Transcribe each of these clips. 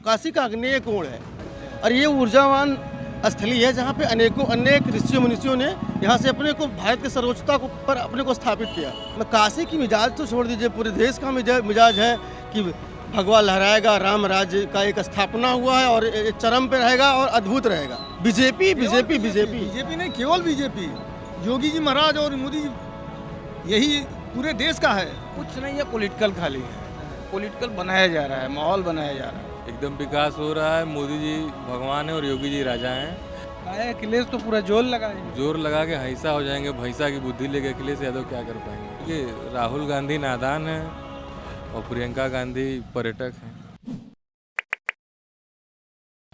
काशी का अग्नेय कोण है और ये ऊर्जावान स्थली है जहाँ पे अनेक ऋषियों मुनिषियों ने यहाँ से अपने को भारत की सर्वोच्चता को पर अपने को स्थापित किया। मैं काशी की मिजाज तो छोड़ दीजिए, पूरे देश का मिजाज है कि भगवा लहराएगा, राम राज्य का एक स्थापना हुआ है और ये चरम पे रहेगा और अद्भुत रहेगा। बीजेपी नहीं, केवल बीजेपी, योगी जी महाराज और मोदी जी, यही पूरे देश का है। कुछ नहीं है, पॉलिटिकल खाली है, पॉलिटिकल बनाया जा रहा है, माहौल बनाया जा रहा है। एकदम विकास हो रहा है। मोदी जी भगवान है और योगी जी राजा हैं। अखिलेश तो पूरा जोर लगा के हईसा हो जाएंगे। भैंसा की बुद्धि लेके अखिलेश यादव क्या कर पाएंगे? ये राहुल गांधी नादान है और प्रियंका गांधी पर्यटक हैं।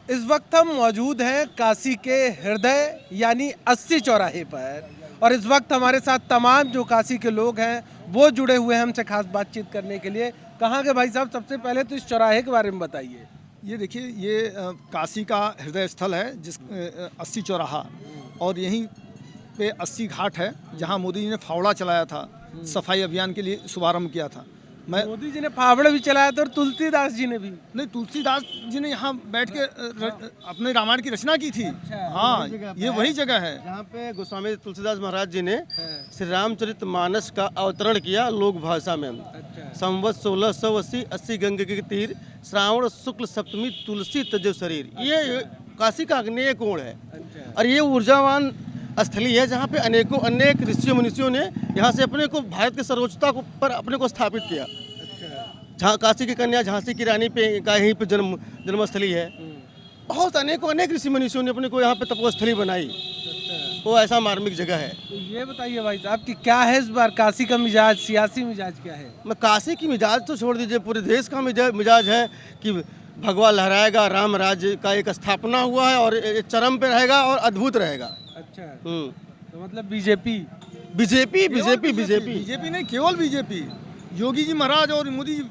इस वक्त हम मौजूद हैं काशी के हृदय यानी 80 चौराहे पर और इस वक्त हमारे साथ तमाम जो काशी के लोग हैं वो जुड़े हुए हैं हमसे खास बातचीत करने के लिए। कहाँ के भाई साहब, सबसे पहले तो इस चौराहे के बारे में बताइए। ये देखिए, ये काशी का हृदय स्थल है, जिस 80 चौराहा, और यहीं पे 80 घाट है जहाँ मोदी जी ने फावड़ा चलाया था, सफाई अभियान के लिए शुभारंभ किया था। मोदी जी ने फावड़ा भी चलाया था और तुलसीदास जी ने भी। नहीं, तुलसीदास जी ने यहाँ बैठ के अपने रामायण की रचना की थी। हाँ, ये वही जगह है जहाँ पे गोस्वामी तुलसीदास महाराज जी ने श्री रामचरितमानस का अवतरण किया लोक भाषा में। संवत 1680 80 गंगे के तीर, श्रावण शुक्ल सप्तमी, तुलसी तजो शरीर। ये काशी का अग्नेय कोण है और ये ऊर्जावान स्थली है जहाँ पे अनेक ऋषियों मुनिषियों ने यहाँ से अपने को भारत की सर्वोच्चता को पर अपने को स्थापित किया। काशी की कन्या झांसी की रानी पे का यहीं पे जन्मस्थली है। बहुत अनेक ऋषि मुनिषियों ने अपने को यहाँ पे तपोस्थली बनाई। वो ऐसा मार्मिक जगह है। तो ये बताइए भाई साहब कि क्या है इस बार काशी का मिजाज, सियासी मिजाज क्या है? मैं काशी की मिजाज तो छोड़ दीजिए, पूरे देश का मिजाज है कि भगवा लहराएगा, राम राज्य का एक स्थापना हुआ है और ये चरम पे रहेगा और अद्भुत रहेगा। अच्छा, तो मतलब बीजेपी नहीं, केवल बीजेपी, योगी जी महाराज और मोदी जी,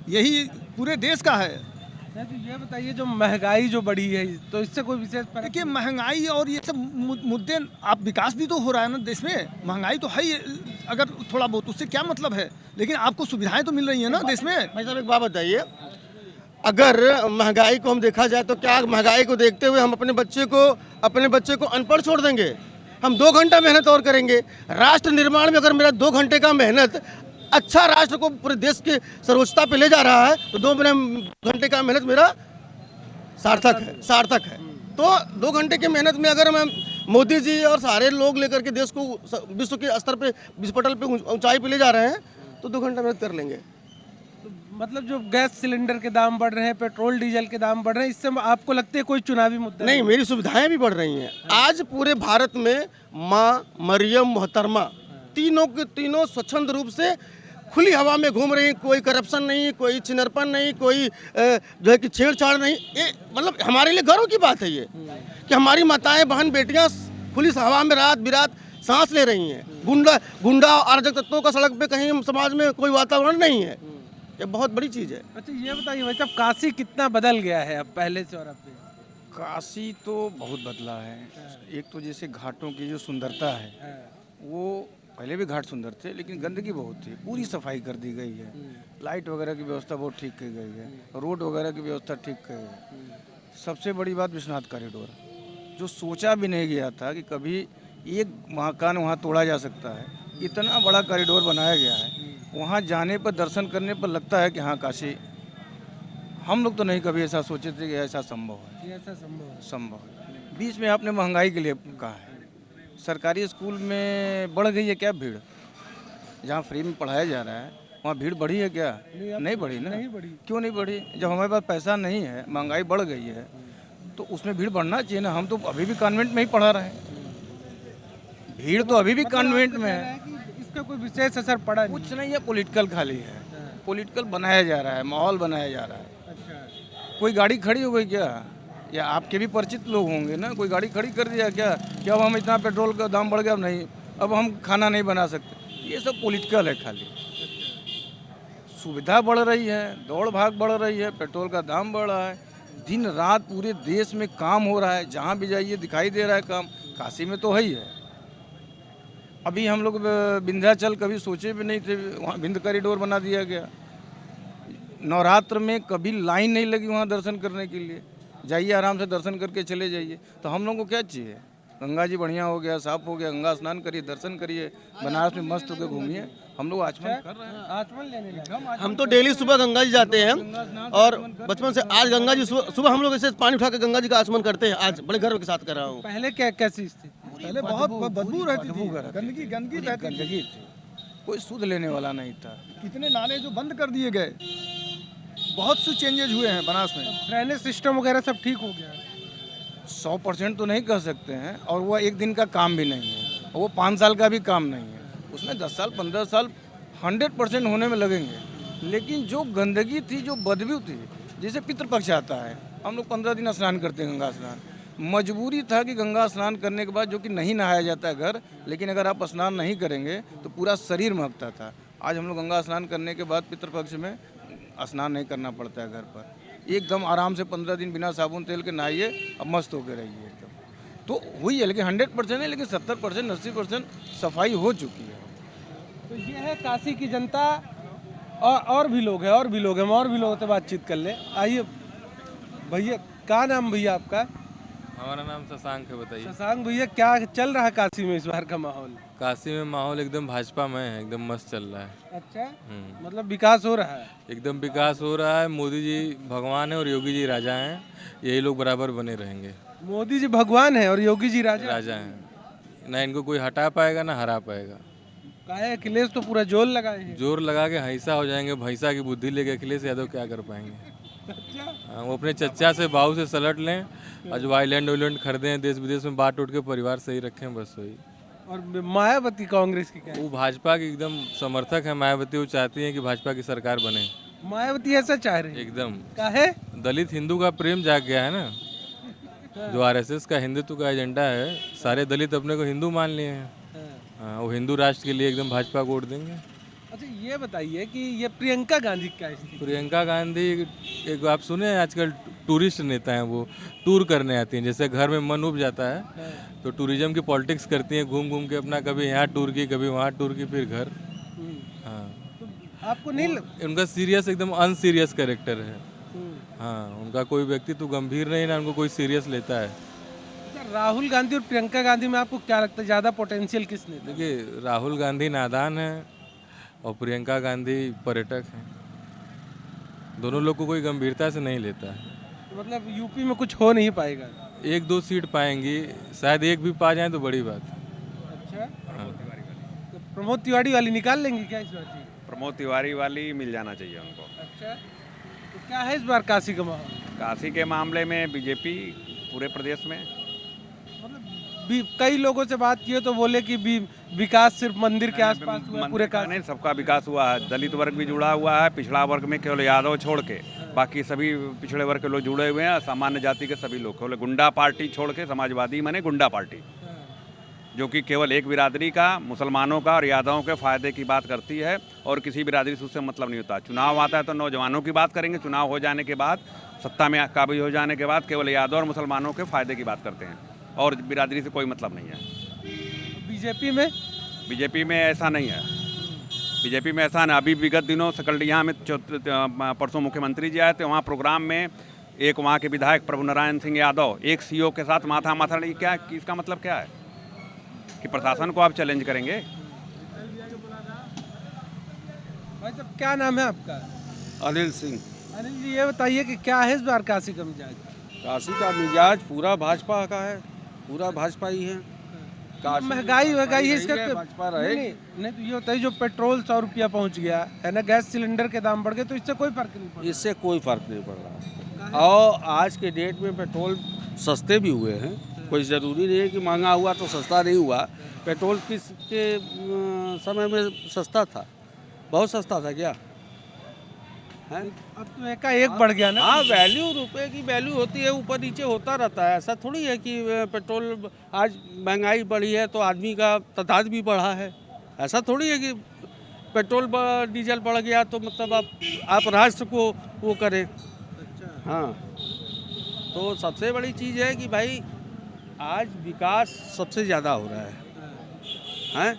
यही पूरे देश का है। तो ये बताइए, जो महंगाई जो बढ़ी है तो इससे कोई विशेष फर्क? देखिए, महंगाई और ये सब मुद्दे, आप विकास भी तो हो रहा है ना देश में। महंगाई तो है ही, अगर थोड़ा बहुत, उससे क्या मतलब है, लेकिन आपको सुविधाएं तो मिल रही है ना देश में। भाई साहब एक बात बताइए, अगर महंगाई को हम देखा जाए तो क्या महंगाई को देखते हुए हम अपने बच्चे को अनपढ़ छोड़ देंगे? हम 2 घंटा मेहनत और करेंगे। राष्ट्र निर्माण में अगर मेरा 2 घंटे का मेहनत अच्छा राष्ट्र को पूरे देश की सर्वोच्चता पे ले जा रहा है तो 2 घंटे का मेहनत मेरा सार्थक है। तो 2 घंटे की मेहनत में अगर मैं मोदी जी और सारे लोग लेकर के देश को विश्व के स्तर पे, विश्व पटल पे ऊंचाई पे ले जा रहे हैं तो 2 घंटा मेहनत कर लेंगे। तो मतलब जो गैस सिलेंडर के दाम बढ़ रहे हैं, पेट्रोल डीजल के दाम बढ़ रहे हैं, इससे आपको लगता है कोई चुनावी मुद्दा नहीं? मेरी सुविधाएं भी बढ़ रही हैं। आज पूरे भारत में माँ, मरियम, मोहतरमा तीनों स्वच्छंद रूप से खुली हवा में घूम रही। कोई करप्शन नहीं, कोई छिनरपन नहीं, कोई जो है कि छेड़छाड़ नहीं। ये मतलब हमारे लिए गर्व की बात है ये कि हमारी माताएं, बहन, बेटियां खुली हवा में रात बिरात सांस ले रही हैं। गुंडा और अराजक तत्वों का सड़क पे कहीं समाज में कोई वातावरण नहीं है। ये बहुत बड़ी चीज़ है। अच्छा, ये बताइए भाई साहब, काशी कितना बदल गया है अब पहले से और अब पे? काशी तो बहुत बदला है। एक तो जैसे घाटों की जो सुंदरता है, वो पहले भी घाट सुंदर थे लेकिन गंदगी बहुत थी। पूरी सफाई कर दी गई है, लाइट वगैरह की व्यवस्था बहुत ठीक की गई है, रोड वगैरह की व्यवस्था ठीक की गई है। सबसे बड़ी बात विश्वनाथ कॉरिडोर, जो सोचा भी नहीं गया था कि कभी एक मकान वहाँ तोड़ा जा सकता है। इतना बड़ा कॉरिडोर बनाया गया है, वहाँ जाने पर, दर्शन करने पर लगता है कि हाँ काशी। हम लोग तो नहीं कभी ऐसा सोचे थे कि ऐसा संभव है। संभव है। बीच में आपने महंगाई के लिए कहा है, सरकारी स्कूल में बढ़ गई है क्या भीड़? जहाँ फ्री में पढ़ाया जा रहा है वहाँ भीड़ बढ़ी है क्या? नहीं बढ़ी ना। क्यों नहीं बढ़ी? जब हमारे पास पैसा नहीं है, महंगाई बढ़ गई है, तो उसमें भीड़ बढ़ना चाहिए ना। हम तो अभी भी कॉन्वेंट में ही पढ़ा रहे हैं, भीड़ तो अभी भी कॉन्वेंट में है। इसका कोई विशेष असर पड़ा? कुछ नहीं है, पॉलिटिकल खाली है, पॉलिटिकल बनाया जा रहा है, माहौल बनाया जा रहा है। कोई गाड़ी खड़ी हो गई क्या? या आपके भी परिचित लोग होंगे ना, कोई गाड़ी खड़ी कर दिया क्या कि अब हम इतना पेट्रोल का दाम बढ़ गया, अब नहीं, अब हम खाना नहीं बना सकते। ये सब पॉलिटिकल है खाली। सुविधा बढ़ रही है, दौड़ भाग बढ़ रही है, पेट्रोल का दाम बढ़ रहा है, दिन रात पूरे देश में काम हो रहा है, जहाँ भी जाइए दिखाई दे रहा है काम। काशी में तो है ही है। अभी हम लोग विंध्याचल कभी सोचे भी नहीं थे, वहाँ विंध्य कॉरिडोर बना दिया गया। नवरात्र में कभी लाइन नहीं लगी वहाँ दर्शन करने के लिए। जाइए आराम से दर्शन करके चले जाइए। तो हम लोगों को क्या चाहिए? गंगा जी बढ़िया हो गया, साफ हो गया, गंगा स्नान करिए, दर्शन करिए, बनारस में मस्त होकर घूमिए। हम लोग आचमन कर रहे हैं। आचमन लेने लगे। हम तो डेली सुबह गंगा जी जाते हैं और बचपन से आज गंगा जी सुबह हम लोग ऐसे पानी उठा के गंगा जी का आचमन करते हैं। आज बड़े गर्व के साथ कर रहा हूँ। पहले क्या कैसी स्थिति? पहले बहुत बदबू रहती थी, गंदगी गंदगी रहती थी। गंदगी थी, कोई सूद लेने वाला नहीं था। कितने नाले जो बंद कर दिए गए, बहुत से चेंजेज हुए हैं बनारस में। ड्रेनेज सिस्टम वगैरह सब ठीक हो गया? 100% तो नहीं कह सकते हैं, और वो एक दिन का काम भी नहीं है, वो 5 साल का भी काम नहीं है। उसमें 10 साल 15 साल 100% होने में लगेंगे। लेकिन जो गंदगी थी, जो बदबू थी, जैसे पितृपक्ष आता है, हम लोग 15 दिन स्नान करते हैं गंगा स्नान। मजबूरी था कि गंगा स्नान करने के बाद, जो कि नहीं नहाया जाता है घर, लेकिन अगर आप स्नान नहीं करेंगे तो पूरा शरीर महकता था। आज हम लोग गंगा स्नान करने के बाद पितृपक्ष में स्नान नहीं करना पड़ता है घर पर। एकदम आराम से 15 दिन बिना साबुन तेल के नहाइए, अब मस्त होकर रहिए एकदम। तो हुई है, लेकिन 100% है, लेकिन 70% 80% सफाई हो चुकी है। तो ये है काशी की जनता। और भी लोग हैं, हम और भी लोगों से बातचीत कर ले। आइए भैया, क्या नाम भैया आपका? हमारा नाम शशांक है। बताइए शशांक भैया, क्या चल रहा है काशी में इस बार का माहौल? काशी में माहौल एकदम भाजपामय है, एकदम मस्त चल रहा है। अच्छा, मतलब विकास हो रहा है? एकदम विकास हो रहा है। मोदी जी भगवान है और योगी जी राजा हैं, यही लोग बराबर बने रहेंगे। मोदी जी भगवान है और योगी जी राजा हैं, ना इनको कोई हटा पाएगा ना हरा पाएगा। काहे अखिलेश तो पूरा जोर लगाए हैं। जोर लगा के हंसा हो जाएंगे, भैंसा की बुद्धि लेके अखिलेश यादव क्या कर पाएंगे। हाँ, वो अपने चच्चा से बाहू से सलट लें और जो आइलैंड वाइलैंड खरीदें, देश विदेश में बांट उठ के परिवार सही रखें, बस वही। और मायावती कांग्रेस की क्या है? वो भाजपा की एकदम समर्थक है मायावती। वो चाहती है कि भाजपा की सरकार बने। मायावती ऐसा चाह रही है? एकदम। काहे? दलित हिंदू का प्रेम जाग गया है ना। जो आरएसएस का हिंदुत्व का एजेंडा है, सारे दलित अपने को हिंदू मान लिए हैं। हाँ, वो हिंदू राष्ट्र के लिए एकदम भाजपा को वोट देंगे। अच्छा, ये बताइए कि ये प्रियंका गांधी क्या स्थिति? प्रियंका गांधी एक आप सुने, आजकल टूरिस्ट नेता हैं, वो टूर करने आती हैं। जैसे घर में मन उब जाता है तो टूरिज्म की पॉलिटिक्स करती हैं, घूम घूम के अपना कभी यहाँ टूर की, कभी वहाँ टूर की, फिर घर। हाँ, तो आपको नहीं उनका सीरियस एकदम अनसीरियस कैरेक्टर है। हाँ, उनका कोई व्यक्तित्व गंभीर नहीं, ना उनको कोई सीरियस लेता है। राहुल गांधी और प्रियंका गांधी में आपको क्या लगता है ज्यादा पोटेंशियल किसने? देखिए, राहुल गांधी नादान है और प्रियंका गांधी पर्यटक हैं। दोनों लोग को कोई गंभीरता से नहीं लेता है। मतलब यूपी में कुछ हो नहीं पाएगा? 1-2 सीट पाएंगी, शायद एक भी पा जाए तो बड़ी बात है। अच्छा, हाँ। तो प्रमोद तिवारी वाली निकाल लेंगे क्या इस बार? प्रमोद तिवारी वाली मिल जाना चाहिए उनको। अच्छा, तो क्या है इस बार काशी का माहौल? काशी के मामले में बीजेपी पूरे प्रदेश में। कई लोगों से बात की तो बोले कि विकास सिर्फ मंदिर के आसपास हुआ है, पूरे काशी नहीं, सबका विकास हुआ है। दलित वर्ग भी जुड़ा हुआ है, पिछड़ा वर्ग में केवल यादव छोड़ के बाकी सभी पिछड़े वर्ग के लोग जुड़े हुए हैं। सामान्य जाति के सभी लोग, केवल गुंडा पार्टी छोड़ के, समाजवादी माने गुंडा पार्टी, जो कि केवल एक बिरादरी का, मुसलमानों का और यादवों के फायदे की बात करती है और किसी बिरादरी से उससे मतलब नहीं होता। चुनाव आता है तो नौजवानों की बात करेंगे, चुनाव हो जाने के बाद, सत्ता में काबिज हो जाने के बाद केवल यादव और मुसलमानों के फायदे की बात करते हैं और बिरादरी से कोई मतलब नहीं है। बीजेपी में ऐसा नहीं है। बीजेपी में ऐसा नहीं। अभी विगत दिनों सकलडीहा में परसों मुख्यमंत्री जी आए थे, वहाँ प्रोग्राम में एक वहाँ के विधायक प्रभु नारायण सिंह यादव एक सीओ के साथ माथा लगी। क्या, इसका मतलब क्या है कि प्रशासन को आप चैलेंज करेंगे? भाई साहब, क्या नाम है आपका? अनिल सिंह। अनिल जी, ये बताइए कि क्या है इस बार काशी का मिजाज? काशी का मिजाज पूरा भाजपा का है, पूरा भाजपा ही है। महंगाई है इसका भाजपा रहे। नहीं तो ये होता है जो पेट्रोल 100 रुपया पहुंच गया है ना, गैस सिलेंडर के दाम बढ़ गए, तो इससे कोई फर्क नहीं पड़ा? इससे कोई फर्क नहीं पड़ रहा। और आज के डेट में पेट्रोल सस्ते भी हुए हैं। कोई ज़रूरी नहीं है कि महंगा हुआ तो सस्ता नहीं हुआ। पेट्रोल किस के समय में सस्ता था? बहुत सस्ता था क्या है? अब तो एक बढ़ गया ना। हाँ, वैल्यू, रुपए की वैल्यू होती है, ऊपर नीचे होता रहता है। ऐसा थोड़ी है कि पेट्रोल आज महंगाई बढ़ी है तो आदमी का तादाद भी बढ़ा है। ऐसा थोड़ी है कि पेट्रोल डीजल बढ़ गया तो मतलब आप राष्ट्र को वो करें। हाँ, तो सबसे बड़ी चीज़ है कि भाई आज विकास सबसे ज़्यादा हो रहा है।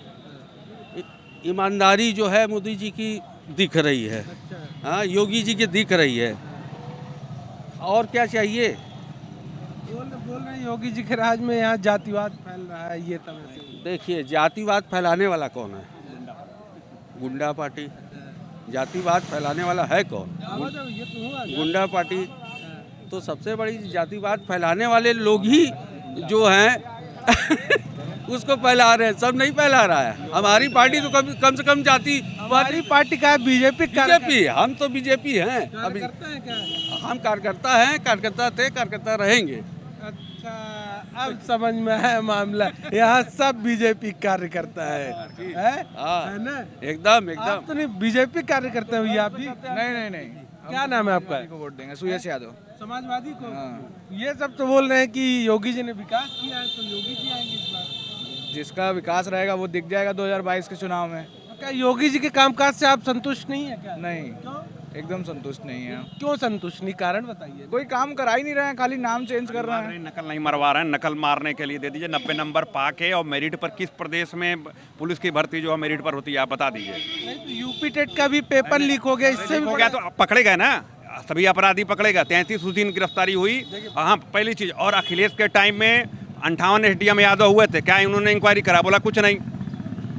ईमानदारी जो है मोदी जी की दिख रही है। हाँ योगी जी की दिख रही है, और क्या चाहिए। बोल रहे हैं योगी जी के राज में यहाँ जातिवाद फैल रहा है, ये तब ऐसे। देखिए जातिवाद फैलाने वाला कौन है? गुंडा पार्टी। जातिवाद फैलाने वाला है कौन? ये तो हुआ। गुंडा पार्टी। तो सबसे बड़ी जातिवाद फैलाने वाले लोग ही जो हैं उसको फैला रहे हैं, सब नहीं फैला रहा है। हमारी पार्टी तो कम से कम जाति हमारी पार्टी का बीजेपी बीजेपी, हम तो बीजेपी हैं अभी। करते हैं क्या? हम कार्यकर्ता हैं, कार्यकर्ता थे, कार्यकर्ता रहेंगे। अच्छा, अब समझ में है मामला। यहाँ सब बीजेपी कार्यकर्ता है हाँ, है ना? एकदम आप एकदम। तो नहीं बीजेपी कार्यकर्ता हुई आप भी? नहीं क्या नाम है आपका? को वोट देंगे सुयश यादव। समाजवादी को। ये सब तो बोल रहे हैं कि योगी जी ने विकास किया है, तो योगी जी आएंगे इस बार। जिसका विकास रहेगा वो दिख जाएगा 2022 के चुनाव में। तो क्या योगी जी के कामकाज से आप संतुष्ट नहीं है क्या? नहीं, क्यों? एकदम संतुष्ट नहीं है। क्यों संतुष्ट नहीं? कारण बताइए। कोई काम करा ही नहीं रहे हैं, खाली नाम चेंज कर रहे हैं। नकल नहीं मरवा रहे हैं, नकल मारने के लिए दे दीजिए 90 नंबर पाके। और मेरिट पर किस प्रदेश में पुलिस की भर्ती जो है मेरिट पर होती है, आप बता दीजिए। नहीं तो यूपी टेट का भी पेपर लीक हो गया, इससे भी हो गया तो पकड़े गए ना, सभी अपराधी पकड़े गए। 33 उस दिन गिरफ्तारी हुई। हाँ, पहली चीज। और अखिलेश के टाइम में 58 SDM यादव हुए थे, क्या इन्होंने इंक्वायरी करा? बोला कुछ नहीं।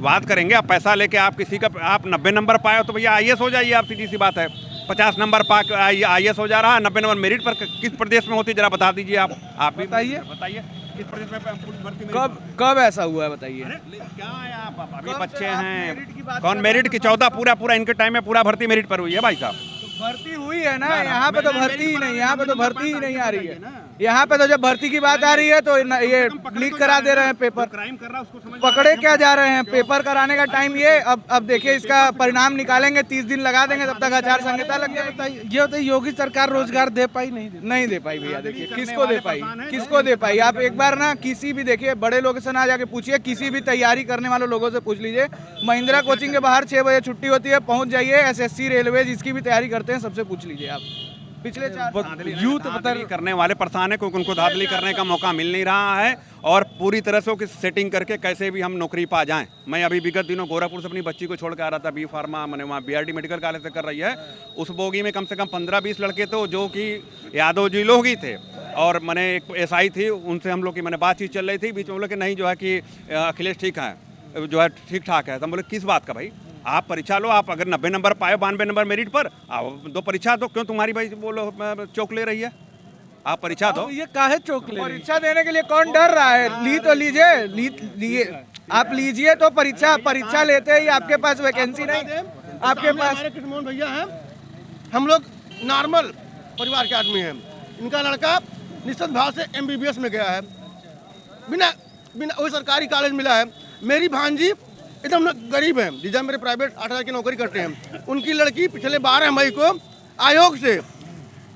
बात करेंगे आप पैसा लेके, आप किसी का आप 90 नंबर पाए हो तो भैया IAS हो जाइए आप, सीधी सी बात है। 50 नंबर पा IAS हो जा रहा है, 90 नंबर मेरिट पर किस प्रदेश में होती जरा बता दीजिए आप भी बताइए किस प्रदेश में पुलिस भर्ती में? कब ऐसा हुआ है बताइए। क्या है आप अभी बच्चे हैं? कौन मेरिट की 14 पूरा इनके टाइम में पूरा भर्ती मेरिट पर हुई है भाई साहब। भर्ती हुई है ना, यहाँ पे तो भर्ती ही नहीं, यहाँ पे तो भर्ती ही नहीं आ रही है। यहाँ पे तो जब भर्ती की बात आ रही है तो ये लीक करा दे रहे हैं पेपर। क्राइम कर रहा है उसको समझ पकड़े क्या जा रहे हैं? पेपर कराने का टाइम ये अब देखिए, इसका परिणाम निकालेंगे, 30 दिन लगा देंगे, तब तक आचार संहिता लग जाएगी। ये बताइए योगी सरकार रोजगार दे पाई नहीं दे? नहीं दे पाई भैया। देखिए किसको दे पाई, किसको दे पाई? आप एक बार ना किसी भी, देखिए बड़े लोगों से ना जाके पूछिए, किसी भी तैयारी करने वाले लोगों से पूछ लीजिए। महिंद्रा कोचिंग के बाहर 6 बजे छुट्टी होती है, पहुंच जाइए। SSC रेलवे जिसकी भी तैयारी करते हैं सबसे पूछ लीजिए आप। पिछले 4 यूथ करने वाले परेशान है, क्योंकि उनको धांधली करने का मौका मिल नहीं रहा है। और पूरी तरह से उसकी सेटिंग करके कैसे भी हम नौकरी पा जाएं। मैं अभी विगत दिनों गोरखपुर से अपनी बच्ची को छोड़ के आ रहा था, B फार्मा, मैंने वहाँ BRD मेडिकल कॉलेज से कर रही है। उस बोगी में कम से कम 15-20 लड़के थे जो कि यादव जी लोग ही थे। और मैंने एक SI थी, उनसे हम लोग की मैंने बातचीत चल रही थी, बीच में बोले कि नहीं जो है कि अखिलेश ठीक है, जो है ठीक ठाक है। तो हम बोले किस बात का भाई, आप परीक्षा लो, आप अगर 90 नंबर पाए, 92 नंबर मेरिट पर, आप 2 परीक्षा दो। क्यों तुम्हारी भाई बोलो चौक ले रही है? आप परीक्षा दो। ये काहे चौक ले रही? परीक्षा देने के लिए कौन डर रहा है? ली तो लीजिए, लिए आप लीजिए तो परीक्षा लेते ही आपके पास वैकेंसी नहीं, आपके पास। हमारे कृष्णमोहन भैया हैं, हम लोग नॉर्मल परिवार के आदमी हैं। इनका लड़का निश्चित भाव से MBBS में गया है, बिना वही सरकारी कॉलेज मिला है। मेरी भांजी एकदम गरीब है, जीजा मेरे प्राइवेट 8,000 की नौकरी करते हैं। उनकी लड़की पिछले 12 मई को आयोग से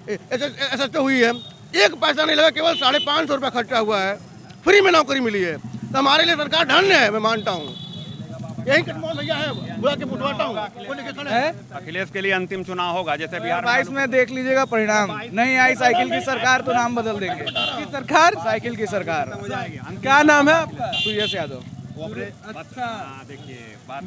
SST हुई है, एक पैसा नहीं लगा, केवल 550 रुपया खर्चा हुआ है, फ्री में नौकरी मिली है। तो हमारे लिए सरकार धन्य है, मैं मानता हूँ। यही कृष्णमोहन भैया है, बुला के बुटवाता हूँ। अखिलेश के लिए अंतिम चुनाव होगा, जैसे बिहार 22 में देख लीजिएगा परिणाम। नहीं आई साइकिल की सरकार तो नाम बदल देंगे। सरकार, साइकिल की सरकार। क्या नाम है आपका? सुयश यादव। अच्छा, देखिए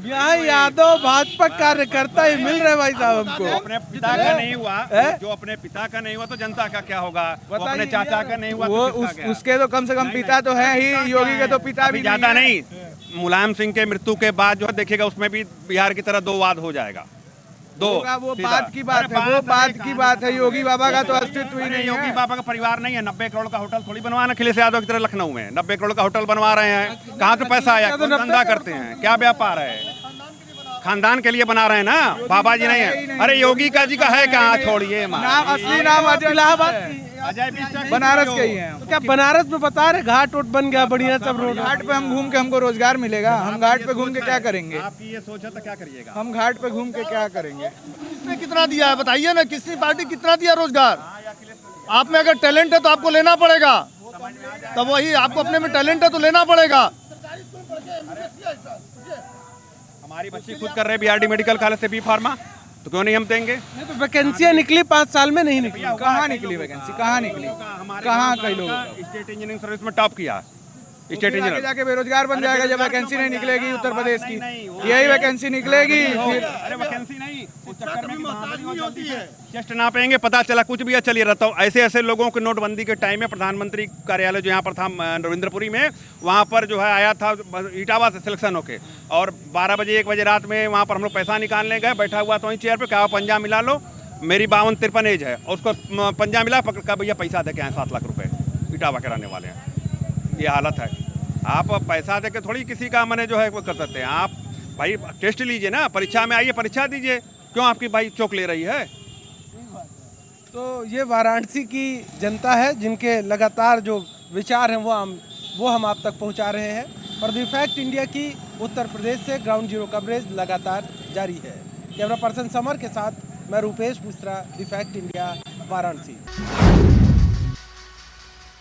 यहाँ यादव भाजपा कार्यकर्ता ही मिल रहे भाई साहब हमको। अपने पिता का नहीं हुआ, जो अपने पिता का नहीं हुआ तो जनता का क्या होगा? वो अपने चाचा का नहीं हुआ वो तो किसका क्या? उसके तो कम से कम पिता तो है ही, योगी के तो पिता भी ज्यादा है। नहीं। मुलायम सिंह के मृत्यु के बाद जो है देखिएगा, उसमें भी बिहार की तरह 2 वाद हो जाएगा। 2 वो बात की बात है, वो बात की बात है। योगी बाबा का तो अस्तित्व ही नहीं योगी है। बाबा का परिवार नहीं है। 90 करोड़ का होटल थोड़ी बनवाना अखिलेश यादव की तरह लखनऊ में 90 करोड़ का होटल बनवा रहे हैं। कहाँ से पैसा आया? कौन धंधा करते हैं? क्या व्यापार है? खानदान के लिए बना रहे हैं ना, बाबा जी नहीं है। अरे योगी का जी का है कहाँ? छोड़िए, नाम असली नाम इलाहाबाद बनारस के ही हैं। तो क्या बनारस में बता रहे घाट वोट बन गया बढ़िया सब रोड? घाट पे हम घूम के हमको रोजगार मिलेगा? हम घाट पे घूम के क्या करेंगे? आपकी ये सोचा तो क्या करिएगा? हम घाट पे घूम के क्या करेंगे? किसने कितना दिया है बताइए ना, किसने पार्टी कितना दिया रोजगार? आप में अगर टैलेंट है तो आपको लेना पड़ेगा, तब वही आपको अपने में टैलेंट है तो लेना पड़ेगा। हमारी बच्ची खुद कर रहे हैं BRD मेडिकल कॉलेज से B फार्मा, तो क्यों नहीं हम देंगे? नहीं तो वैकेंसियां निकली 5 साल में नहीं निकली। कहाँ निकली वैकेंसी? कहाँ निकली? कहाँ कई लोगों का? स्टेट इंजीनियरिंग सर्विस में टॉप किया, स्टेट आगे इंजीनियर। जाके बेरोजगार बन जाएगा जब वैकेंसी नहीं निकलेगी उत्तर प्रदेश की। यही वैकेंसी निकलेगी फिर। अरे वैकेंसी नहीं, चक्कर में मोहताज नहीं होती है। चेस्ट नापेंगे पता चला कुछ भी चलिए रहता हूँ। ऐसे ऐसे लोगों के नोटबंदी के टाइम में प्रधानमंत्री कार्यालय जो यहाँ पर था रविंद्रपुरी में, वहाँ पर जो है आया था इटावा से सिलेक्शन होके, और 12 बजे 1 बजे रात में वहाँ पर हम लोग पैसा निकालने गए, बैठा हुआ तो वहीं चेयर पे, कहा पंजा मिला लो, मेरी 52-53 एज है, और उसको पंजा मिला, पकड़ का भैया पैसा दे के आए 7 लाख रुपए, इटावा के रहने वाले हैं। ये हालत है। आप पैसा दे के थोड़ी किसी का मैंने जो है वो कर सकते हैं। आप भाई टेस्ट लीजिए ना, परीक्षा में आइए, परीक्षा दीजिए, क्यों आपकी भाई चौक ले रही है। तो ये वाराणसी की जनता है जिनके लगातार जो विचार हैं वो हम आप तक पहुंचा रहे हैं। और द फैक्ट इंडिया की उत्तर प्रदेश से ग्राउंड जीरो कवरेज लगातार जारी है। कैमरा पर्सन समर के साथ मैं Rupesh Mishra, the fact India, Varanasi.